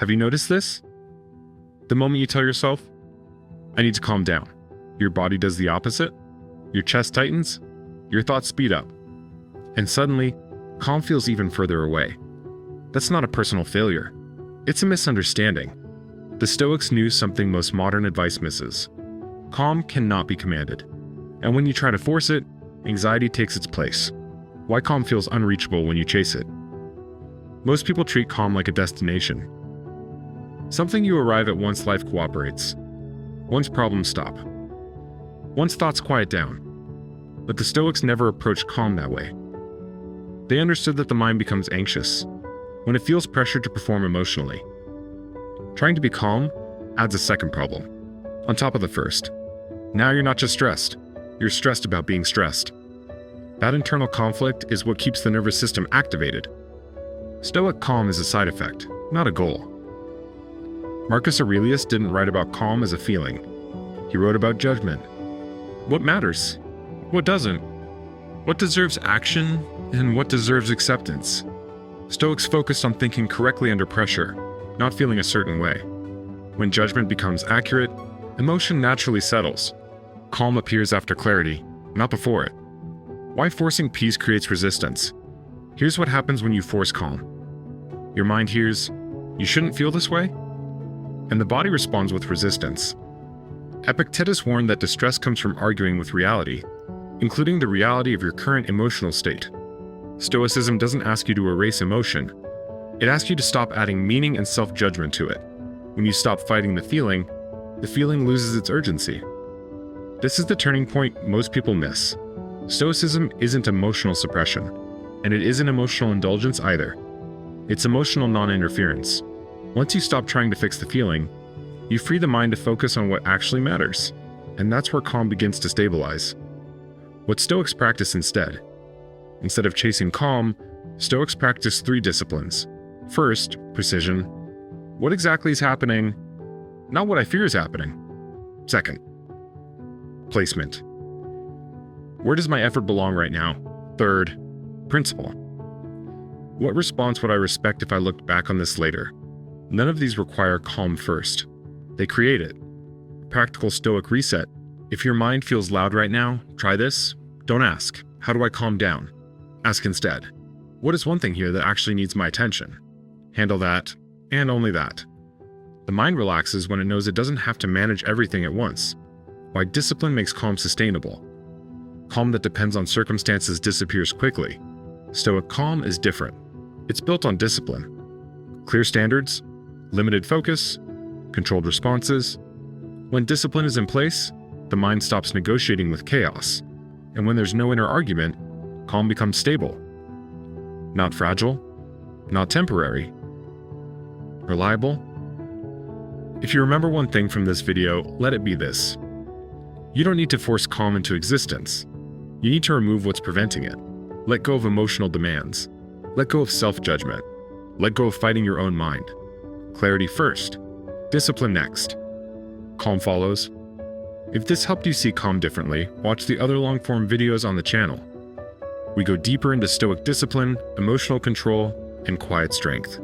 Have you noticed this? The moment you tell yourself, I need to calm down, your body does the opposite. Your chest tightens, your thoughts speed up, and suddenly, calm feels even further away. That's not a personal failure. It's a misunderstanding. The Stoics knew something most modern advice misses. Calm cannot be commanded. And when you try to force it, anxiety takes its place. Why calm feels unreachable when you chase it? Most people treat calm like a destination. Something you arrive at once life cooperates. Once problems stop. Once thoughts quiet down. But the Stoics never approached calm that way. They understood that the mind becomes anxious when it feels pressure to perform emotionally. Trying to be calm adds a second problem, on top of the first. Now you're not just stressed, you're stressed about being stressed. That internal conflict is what keeps the nervous system activated. Stoic calm is a side effect, not a goal. Marcus Aurelius didn't write about calm as a feeling. He wrote about judgment. What matters? What doesn't? What deserves action and what deserves acceptance? Stoics focused on thinking correctly under pressure, not feeling a certain way. When judgment becomes accurate, emotion naturally settles. Calm appears after clarity, not before it. Why forcing peace creates resistance? Here's what happens when you force calm. Your mind hears, "You shouldn't feel this way?" And the body responds with resistance. Epictetus warned that distress comes from arguing with reality, including the reality of your current emotional state. Stoicism doesn't ask you to erase emotion. It asks you to stop adding meaning and self-judgment to it. When you stop fighting the feeling loses its urgency. This is the turning point most people miss. Stoicism isn't emotional suppression, and it isn't emotional indulgence either. It's emotional non-interference. Once you stop trying to fix the feeling, you free the mind to focus on what actually matters, and that's where calm begins to stabilize. What Stoics practice instead? Instead of chasing calm, Stoics practice 3 disciplines. First, precision. What exactly is happening? Not what I fear is happening. Second, placement. Where does my effort belong right now? Third, principle. What response would I respect if I looked back on this later? None of these require calm first. They create it. Practical Stoic reset. If your mind feels loud right now, try this. Don't ask, how do I calm down? Ask instead, what is one thing here that actually needs my attention? Handle that, and only that. The mind relaxes when it knows it doesn't have to manage everything at once. Why discipline makes calm sustainable. Calm that depends on circumstances disappears quickly. Stoic calm is different. It's built on discipline. Clear standards, limited focus, controlled responses. When discipline is in place, the mind stops negotiating with chaos. And when there's no inner argument, calm becomes stable. Not fragile, not temporary. Reliable. If you remember one thing from this video, let it be this. You don't need to force calm into existence. You need to remove what's preventing it. Let go of emotional demands. Let go of self-judgment. Let go of fighting your own mind. Clarity first. Discipline next. Calm follows. If this helped you see calm differently, watch the other long-form videos on the channel. We go deeper into Stoic discipline, emotional control, and quiet strength.